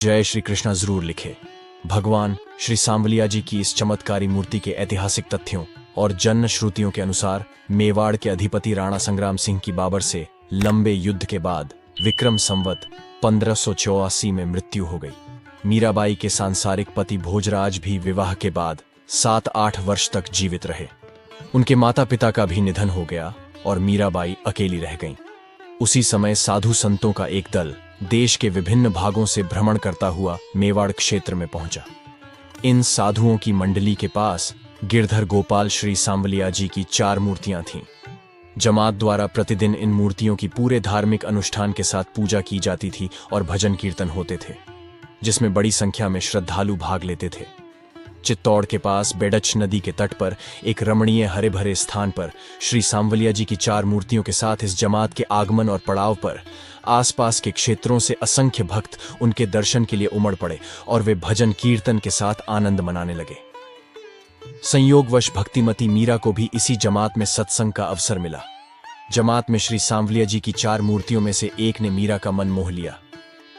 जय श्री कृष्णा जरूर लिखे। भगवान श्री सांवलिया जी की इस चमत्कारी मूर्ति के ऐतिहासिक तथ्यों और जन श्रुतियों के अनुसार मेवाड़ के अधिपति राणा संग्राम सिंह की बाबर से लंबे युद्ध के बाद विक्रम संवत 1584 में मृत्यु हो गई। मीराबाई के सांसारिक पति भोजराज भी विवाह के बाद 7-8 वर्ष तक जीवित रहे। उनके माता पिता का भी निधन हो गया और मीराबाई अकेली रह गईं। उसी समय साधु संतों का एक दल देश के विभिन्न भागों से भ्रमण करता हुआ मेवाड़ क्षेत्र में पहुंचा। इन साधुओं की मंडली के पास गिरधर गोपाल श्री सांवलिया जी की 4 मूर्तियां थीं। जमात द्वारा प्रतिदिन इन मूर्तियों की पूरे धार्मिक अनुष्ठान के साथ पूजा की जाती थी और भजन कीर्तन होते थे, जिसमें बड़ी संख्या में श्रद्धालु भाग लेते थे। चित्तौड़ के पास बेडच नदी के तट पर एक रमणीय हरे भरे स्थान पर श्री सांवलिया जी की 4 मूर्तियों के साथ इस जमात के आगमन और पड़ाव पर आसपास के क्षेत्रों से असंख्य भक्त उनके दर्शन के लिए उमड़ पड़े और वे भजन कीर्तन के साथ आनंद मनाने लगे। संयोगवश भक्तिमती मीरा को भी इसी जमात में सत्संग का अवसर मिला। जमात में श्री सांवलिया जी की 4 मूर्तियों में से एक ने मीरा का मन मोह लिया।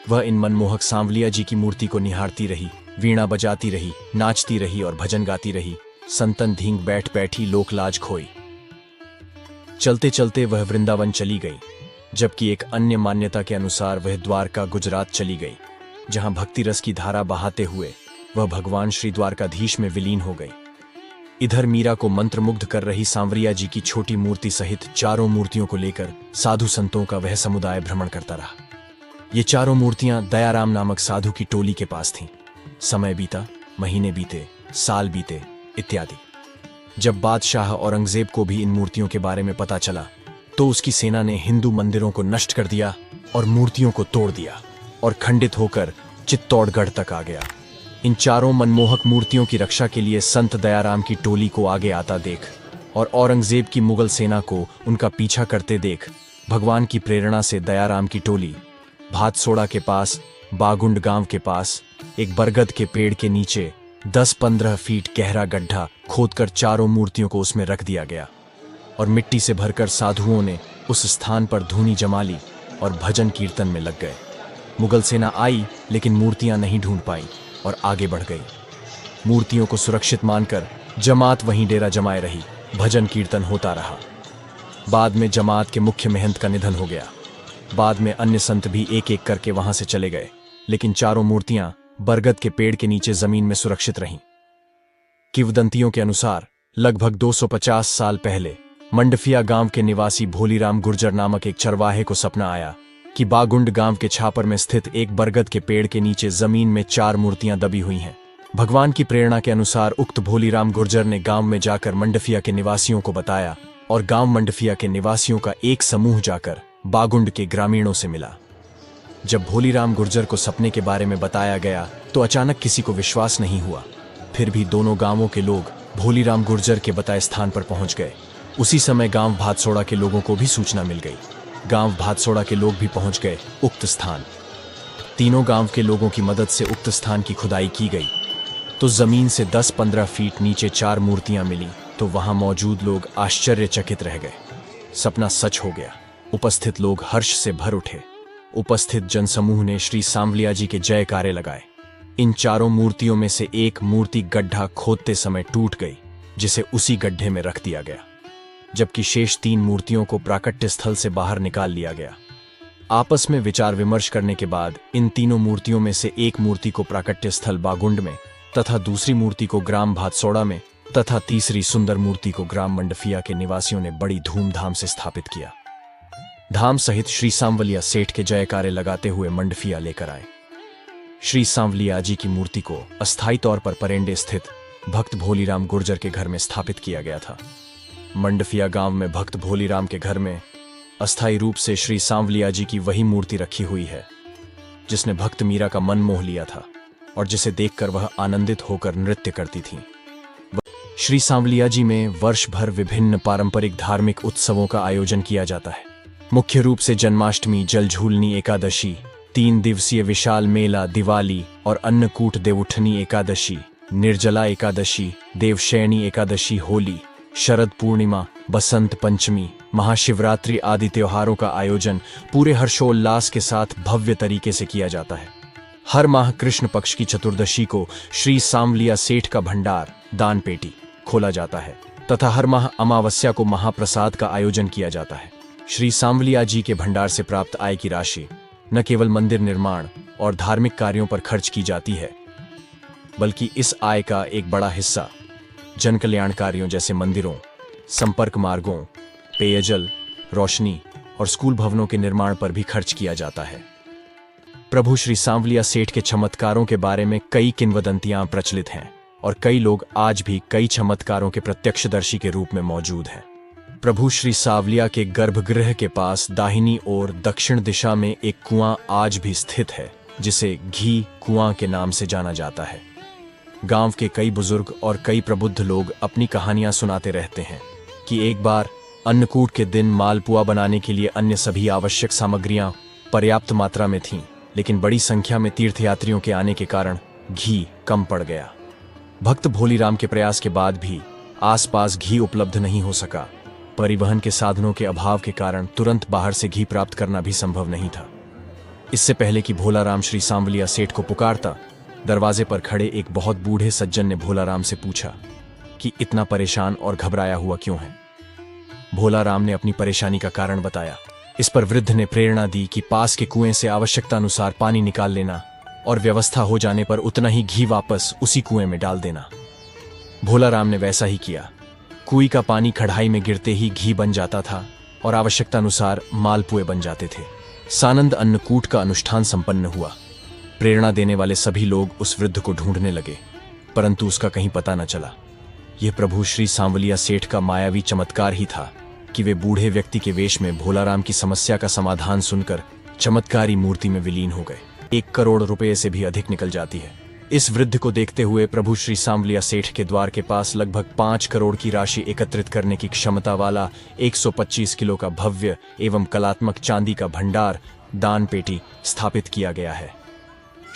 वह इन मनमोहक सांवलिया जी की मूर्ति को निहारती रही, वीणा बजाती रही, नाचती रही और भजन गाती रही। संतन धींग बैठ बैठी लोकलाज खोई। चलते चलते वह वृंदावन चली गई, जबकि एक अन्य मान्यता के अनुसार वह द्वारका गुजरात चली गई, जहां भक्ति रस की धारा बहाते हुए वह भगवान श्री द्वारकाधीश में विलीन हो गई। इधर मीरा को मंत्रमुग्ध कर रही सांवलिया जी की छोटी मूर्ति सहित 4 मूर्तियों को लेकर साधु संतों का वह समुदाय भ्रमण करता रहा। ये 4 मूर्तियां दयाराम नामक साधु की टोली के पास थीं। समय बीता, महीने बीते, साल बीते इत्यादि। जब बादशाह औरंगजेब को भी इन मूर्तियों के बारे में पता चला तो उसकी सेना ने हिंदू मंदिरों को नष्ट कर दिया और मूर्तियों को तोड़ दिया और खंडित होकर चित्तौड़गढ़ तक आ गया। इन 4 मनमोहक मूर्तियों की रक्षा के लिए संत दयाराम की टोली को आगे आता देख और औरंगजेब की मुगल सेना को उनका पीछा करते देख भगवान की प्रेरणा से दयाराम की टोली भातसोड़ा के पास बागुंड गांव के पास एक बरगद के पेड़ के नीचे 10-15 फीट गहरा गड्ढा खोदकर 4 मूर्तियों को उसमें रख दिया गया और मिट्टी से भरकर साधुओं ने उस स्थान पर धूनी जमा ली और भजन कीर्तन में लग गए। मुगल सेना आई लेकिन मूर्तियां नहीं ढूंढ पाई और आगे बढ़ गई। मूर्तियों को सुरक्षित मानकर जमात वहीं डेरा जमाए रही, भजन कीर्तन होता रहा। बाद में जमात के मुख्य महंत का निधन हो गया। बाद में अन्य संत भी एक एक करके वहां से चले गए, लेकिन 4 मूर्तियां बरगद के पेड़ के नीचे जमीन में सुरक्षित रहीं। किंवदंतियों के अनुसार लगभग 250 साल पहले मंडफिया गांव के निवासी भोलीराम गुर्जर नामक एक चरवाहे को सपना आया कि बागुंड गांव के छापर में स्थित एक बरगद के पेड़ के नीचे जमीन में 4 मूर्तियां दबी हुई हैं। भगवान की प्रेरणा के अनुसार उक्त भोलीराम गुर्जर ने गांव में जाकर मंडफिया के निवासियों को बताया और गांव मंडफिया के निवासियों का एक समूह जाकर बागुंड के ग्रामीणों से मिला। जब भोलीराम गुर्जर को सपने के बारे में बताया गया तो अचानक किसी को विश्वास नहीं हुआ। फिर भी दोनों गांवों के लोग भोलीराम गुर्जर के बताए स्थान पर पहुंच गए। उसी समय गांव भातसोड़ा के लोगों को भी सूचना मिल गई। गांव भातसोड़ा के लोग भी पहुंच गए उक्त स्थान। तीनों गांव के लोगों की मदद से उक्त स्थान की खुदाई की गई तो जमीन से 10-15 फीट नीचे 4 मूर्तियां मिली तो वहां मौजूद लोग आश्चर्यचकित रह गए। सपना सच हो गया। उपस्थित लोग हर्ष से भर उठे। उपस्थित जनसमूह ने श्री सांवलिया जी के जयकारे लगाए। इन 4 मूर्तियों में से एक मूर्ति गड्ढा खोदते समय टूट गई, जिसे उसी गड्ढे में रख दिया गया, जबकि शेष 3 मूर्तियों को प्राकट्य स्थल से बाहर निकाल लिया गया। आपस में विचार विमर्श करने के बाद इन तीनों मूर्तियों में से एक मूर्ति को प्राकट्य स्थल बागुंड में तथा दूसरी मूर्ति को ग्राम भातसोड़ा में तथा तीसरी सुंदर मूर्ति को ग्राम मंडफिया के निवासियों ने बड़ी धूमधाम से स्थापित किया। धाम सहित श्री सांवलिया सेठ के जयकारे लगाते हुए मंडफिया लेकर आए। श्री सांवलिया जी की मूर्ति को अस्थायी तौर पर परेंडे स्थित भक्त भोलीराम गुर्जर के घर में स्थापित किया गया था। मंडफिया गांव में भक्त भोलीराम के घर में अस्थायी रूप से श्री सांवलिया जी की वही मूर्ति रखी हुई है जिसने भक्त मीरा का मन मोह लिया था और जिसे देखकर वह आनंदित होकर नृत्य करती थी। श्री सांवलिया जी में वर्ष भर विभिन्न पारंपरिक धार्मिक उत्सवों का आयोजन किया जाता है। मुख्य रूप से जन्माष्टमी, जलझूलनी एकादशी, 3 दिवसीय विशाल मेला, दिवाली और अन्नकूट देवउठनी एकादशी, निर्जला एकादशी, देवशयनी एकादशी, होली, शरद पूर्णिमा, बसंत पंचमी, महाशिवरात्रि आदि त्योहारों का आयोजन पूरे हर्षोल्लास के साथ भव्य तरीके से किया जाता है। हर माह कृष्ण पक्ष की चतुर्दशी को श्री सांवलिया सेठ का भंडार दान पेटी खोला जाता है तथा हर माह अमावस्या को महाप्रसाद का आयोजन किया जाता है। श्री सांवलिया जी के भंडार से प्राप्त आय की राशि न केवल मंदिर निर्माण और धार्मिक कार्यों पर खर्च की जाती है, बल्कि इस आय का एक बड़ा हिस्सा जन कल्याण कार्यों जैसे मंदिरों, संपर्क मार्गों, पेयजल, रोशनी और स्कूल भवनों के निर्माण पर भी खर्च किया जाता है। प्रभु श्री सांवलिया सेठ के चमत्कारों के बारे में कई किंवदंतियां प्रचलित हैं और कई लोग आज भी कई चमत्कारों के प्रत्यक्षदर्शी के रूप में मौजूद हैं। प्रभु श्री सांवलिया के गर्भगृह के पास दाहिनी ओर दक्षिण दिशा में एक कुआं आज भी स्थित है, जिसे घी कुआं के नाम से जाना जाता है। गांव के कई बुजुर्ग और कई प्रबुद्ध लोग अपनी कहानियां सुनाते रहते हैं कि एक बार अन्नकूट के दिन मालपुआ बनाने के लिए अन्य सभी आवश्यक सामग्रियां पर्याप्त मात्रा में थीं, लेकिन बड़ी संख्या में तीर्थयात्रियों के आने के कारण घी कम पड़ गया। भक्त भोलीराम के प्रयास के बाद भी आसपास घी उपलब्ध नहीं हो सका। परिवहन के साधनों के अभाव के कारण तुरंत बाहर से घी प्राप्त करना भी संभव नहीं था। इससे पहले कि भोलाराम श्री सांवलिया सेठ को पुकारता, दरवाजे पर खड़े एक बहुत बूढ़े सज्जन ने भोलाराम से पूछा कि इतना परेशान और घबराया हुआ क्यों है। भोलाराम ने अपनी परेशानी का कारण बताया। इस पर वृद्ध ने प्रेरणा दी कि पास के कुएं से आवश्यकता अनुसार पानी निकाल लेना और व्यवस्था हो जाने पर उतना ही घी वापस उसी कुएं में डाल देना। भोलाराम ने वैसा ही किया। कुएं का पानी कढ़ाई में गिरते ही घी बन जाता था और आवश्यकता अनुसार मालपुए बन जाते थे। सानंद अन्नकूट का अनुष्ठान संपन्न हुआ। प्रेरणा देने वाले सभी लोग उस वृद्ध को ढूंढने लगे, परंतु उसका कहीं पता न चला। यह प्रभु श्री सांवलिया सेठ का मायावी चमत्कार ही था कि वे बूढ़े व्यक्ति के वेश में भोलाराम की समस्या का समाधान सुनकर चमत्कारी मूर्ति में विलीन हो गए। 1 करोड़ रुपए से भी अधिक निकल जाती है। इस वृद्ध को देखते हुए प्रभु श्री सांवलिया सेठ के द्वार के पास लगभग 5 करोड़ की राशि एकत्रित करने की क्षमता वाला 125 किलो का भव्य एवं कलात्मक चांदी का भंडार दान पेटी स्थापित किया गया है।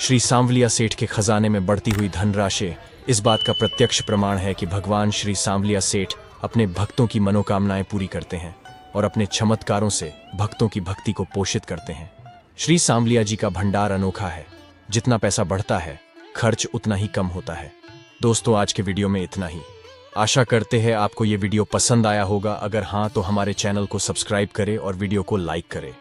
श्री सांवलिया सेठ के खजाने में बढ़ती हुई धनराशि इस बात का प्रत्यक्ष प्रमाण है कि भगवान श्री सांवलिया सेठ अपने भक्तों की मनोकामनाएं पूरी करते हैं और अपने चमत्कारों से भक्तों की भक्ति को पोषित करते हैं। श्री सांवलिया जी का भंडार अनोखा है। जितना पैसा बढ़ता है, खर्च उतना ही कम होता है। दोस्तों, आज के वीडियो में इतना ही। आशा करते हैं आपको ये वीडियो पसंद आया होगा। अगर हाँ, तो हमारे चैनल को सब्सक्राइब करें और वीडियो को लाइक करें।